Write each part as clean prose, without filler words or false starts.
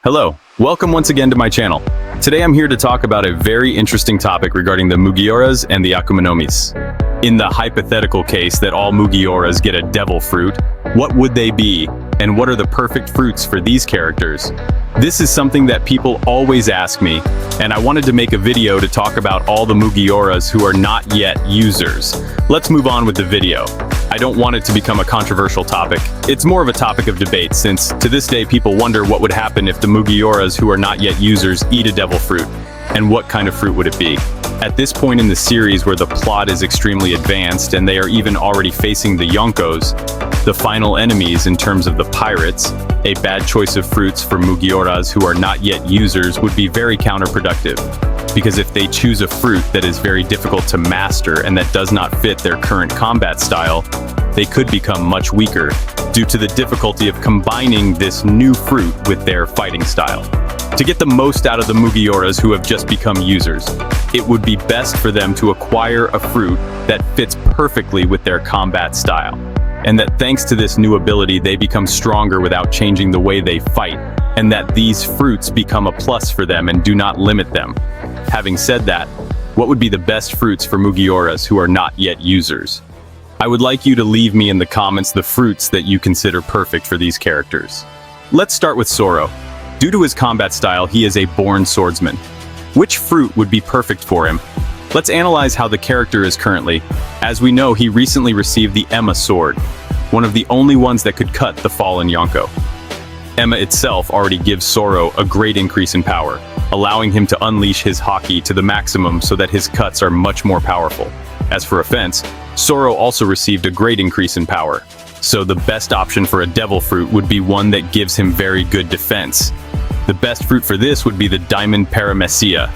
Hello, welcome once again to my channel. Today I'm here to talk about a very interesting topic regarding the mugiwaras and the Akumanomis. In the hypothetical case that all mugiwaras get a devil fruit, what would they be, and what are the perfect fruits for these characters? This is something that people always ask me, and I wanted to make a video to talk about all the mugiwaras who are not yet users. Let's move on with the video. I don't want it to become a controversial topic. It's more of a topic of debate, since to this day people wonder what would happen if the mugiwaras who are not yet users eat a devil fruit, and what kind of fruit would it be? At this point in the series where the plot is extremely advanced and they are even already facing the Yonkos, the final enemies in terms of the pirates, a bad choice of fruits for mugiwaras who are not yet users would be very counterproductive. Because if they choose a fruit that is very difficult to master and that does not fit their current combat style, they could become much weaker due to the difficulty of combining this new fruit with their fighting style. To get the most out of the mugiwaras who have just become users, it would be best for them to acquire a fruit that fits perfectly with their combat style, and that thanks to this new ability they become stronger without changing the way they fight, and that these fruits become a plus for them and do not limit them. Having said that, what would be the best fruits for mugiwaras who are not yet users? I would like you to leave me in the comments the fruits that you consider perfect for these characters. Let's start with Soro. Due to his combat style, he is a born swordsman. Which fruit would be perfect for him? Let's analyze how the character is currently. As we know, he recently received the Emma sword, one of the only ones that could cut the fallen Yonko. Emma itself already gives Soro a great increase in power, allowing him to unleash his haki to the maximum so that his cuts are much more powerful. As for offense, Soro also received a great increase in power, so the best option for a devil fruit would be one that gives him very good defense. The best fruit for this would be the Diamond Paramecia.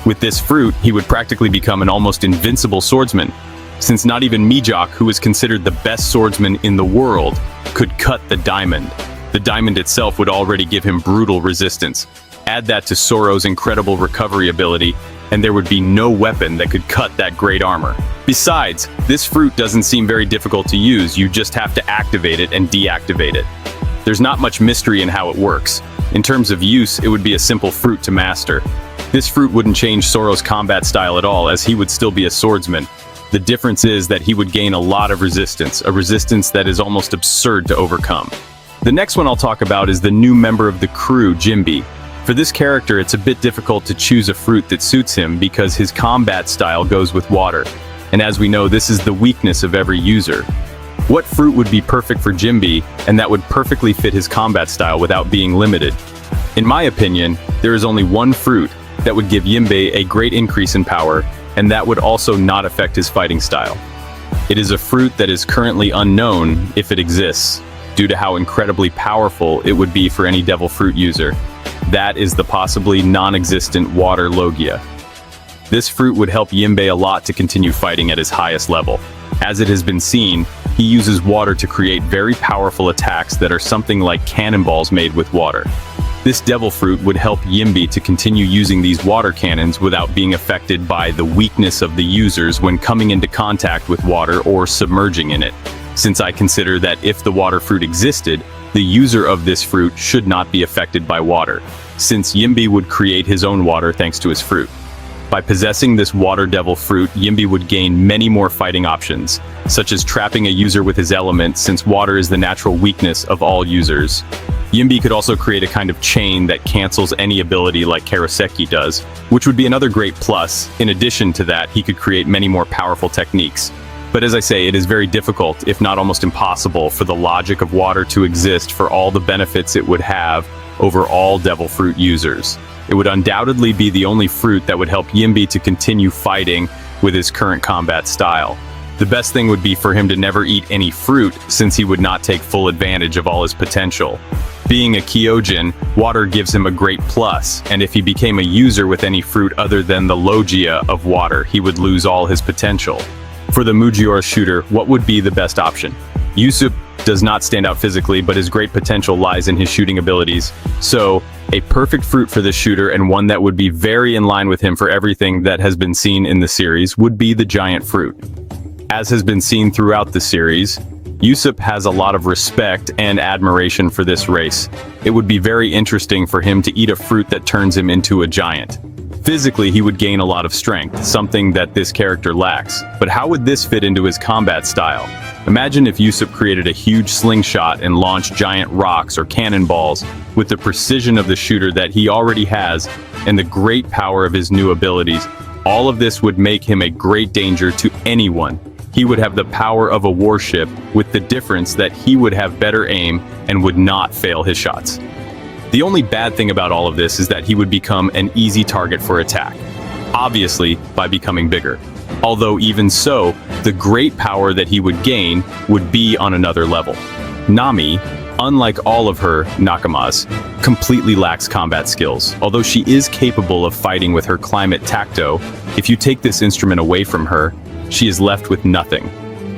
With this fruit, he would practically become an almost invincible swordsman, since not even Mijak, who is considered the best swordsman in the world, could cut the diamond. The diamond itself would already give him brutal resistance. Add that to Soro's incredible recovery ability, and there would be no weapon that could cut that great armor. Besides, this fruit doesn't seem very difficult to use, you just have to activate it and deactivate it. There's not much mystery in how it works. In terms of use, it would be a simple fruit to master. This fruit wouldn't change Soro's combat style at all, as he would still be a swordsman. The difference is that he would gain a lot of resistance, a resistance that is almost absurd to overcome. The next one I'll talk about is the new member of the crew, Yimi. For this character, it's a bit difficult to choose a fruit that suits him because his combat style goes with water. And as we know, this is the weakness of every user. What fruit would be perfect for Yimi, and that would perfectly fit his combat style without being limited? In my opinion, there is only one fruit that would give Yimi a great increase in power, and that would also not affect his fighting style. It is a fruit that is currently unknown, if it exists, due to how incredibly powerful it would be for any devil fruit user. That is the possibly non-existent water Logia. This fruit would help Yimi a lot to continue fighting at his highest level. As it has been seen, he uses water to create very powerful attacks that are something like cannonballs made with water. This devil fruit would help Yimi to continue using these water cannons without being affected by the weakness of the users when coming into contact with water or submerging in it, since I consider that if the water fruit existed, the user of this fruit should not be affected by water, since Yimi would create his own water thanks to his fruit. By possessing this water devil fruit, Yimi would gain many more fighting options, such as trapping a user with his element, since water is the natural weakness of all users. Yimi could also create a kind of chain that cancels any ability like Karaseki does, which would be another great plus. In addition to that, he could create many more powerful techniques. But as I say, it is very difficult, if not almost impossible, for the logic of water to exist for all the benefits it would have over all devil fruit users. It would undoubtedly be the only fruit that would help Yimi to continue fighting with his current combat style. The best thing would be for him to never eat any fruit, since he would not take full advantage of all his potential. Being a Kyojin, water gives him a great plus, and if he became a user with any fruit other than the Logia of water, he would lose all his potential. For the Mugiwara shooter, what would be the best option? Usopp does not stand out physically, but his great potential lies in his shooting abilities. So, a perfect fruit for this shooter, and one that would be very in line with him for everything that has been seen in the series, would be the giant fruit. As has been seen throughout the series, Usopp has a lot of respect and admiration for this race. It would be very interesting for him to eat a fruit that turns him into a giant. Physically, he would gain a lot of strength, something that this character lacks. But how would this fit into his combat style? Imagine if Usopp created a huge slingshot and launched giant rocks or cannonballs with the precision of the shooter that he already has and the great power of his new abilities. All of this would make him a great danger to anyone. He would have the power of a warship, with the difference that he would have better aim and would not fail his shots. The only bad thing about all of this is that he would become an easy target for attack, obviously by becoming bigger. Although even so, the great power that he would gain would be on another level. Nami, unlike all of her nakamas, completely lacks combat skills. Although she is capable of fighting with her climate tacto, if you take this instrument away from her, she is left with nothing.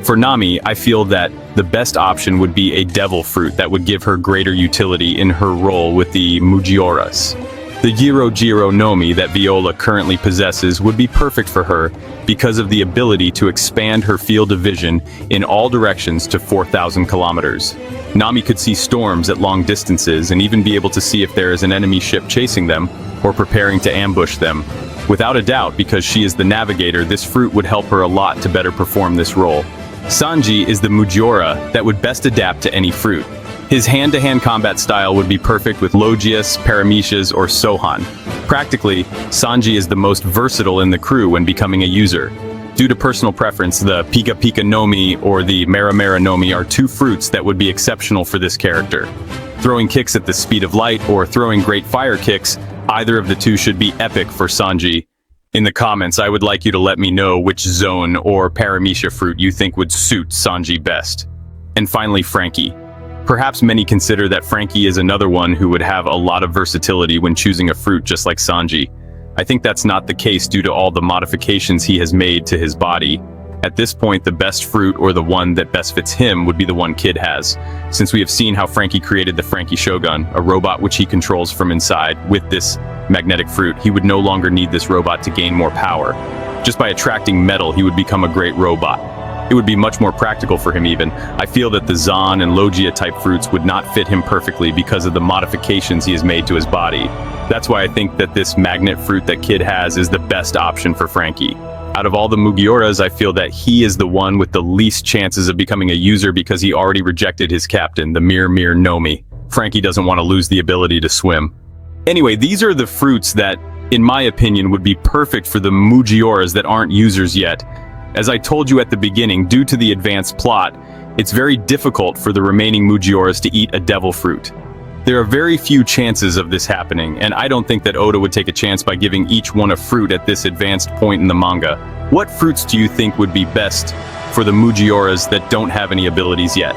For Nami, I feel that the best option would be a devil fruit that would give her greater utility in her role with the mugiwaras. The Jiro Nomi that Viola currently possesses would be perfect for her because of the ability to expand her field of vision in all directions to 4,000 kilometers. Nami could see storms at long distances and even be able to see if there is an enemy ship chasing them or preparing to ambush them. Without a doubt, because she is the navigator, this fruit would help her a lot to better perform this role. Sanji is the Mugiwara that would best adapt to any fruit. His hand-to-hand combat style would be perfect with Logias, Paramecias, or Sohan. Practically, Sanji is the most versatile in the crew when becoming a user. Due to personal preference, the Pika Pika Nomi or the Mera Mera Nomi are two fruits that would be exceptional for this character. Throwing kicks at the speed of light or throwing great fire kicks, either of the two should be epic for Sanji. In the comments, I would like you to let me know which zone or Paramecia fruit you think would suit Sanji best. And finally, Frankie. Perhaps many consider that Frankie is another one who would have a lot of versatility when choosing a fruit just like Sanji. I think that's not the case due to all the modifications he has made to his body. At this point, the best fruit or the one that best fits him would be the one Kid has, since we have seen how Frankie created the Frankie Shogun, a robot which he controls from inside. With this magnetic fruit, he would no longer need this robot to gain more power. Just by attracting metal, he would become a great robot. It would be much more practical for him even. I feel that the Zan and Logia type fruits would not fit him perfectly because of the modifications he has made to his body. That's why I think that this magnet fruit that Kid has is the best option for Frankie. Out of all the Mugiwaras, I feel that he is the one with the least chances of becoming a user because he already rejected his captain, the Mir Nomi. Frankie doesn't want to lose the ability to swim. Anyway, these are the fruits that, in my opinion, would be perfect for the Mugiwaras that aren't users yet. As I told you at the beginning, due to the advanced plot, it's very difficult for the remaining Mugiwaras to eat a devil fruit. There are very few chances of this happening, and I don't think that Oda would take a chance by giving each one a fruit at this advanced point in the manga. What fruits do you think would be best for the Mugiwaras that don't have any abilities yet?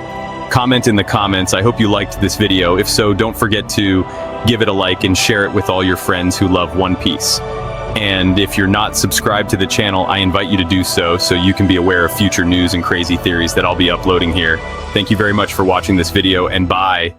Comment in the comments. I hope you liked this video. If so, don't forget to give it a like and share it with all your friends who love One Piece. And if you're not subscribed to the channel, I invite you to do so you can be aware of future news and crazy theories that I'll be uploading here. Thank you very much for watching this video, and bye!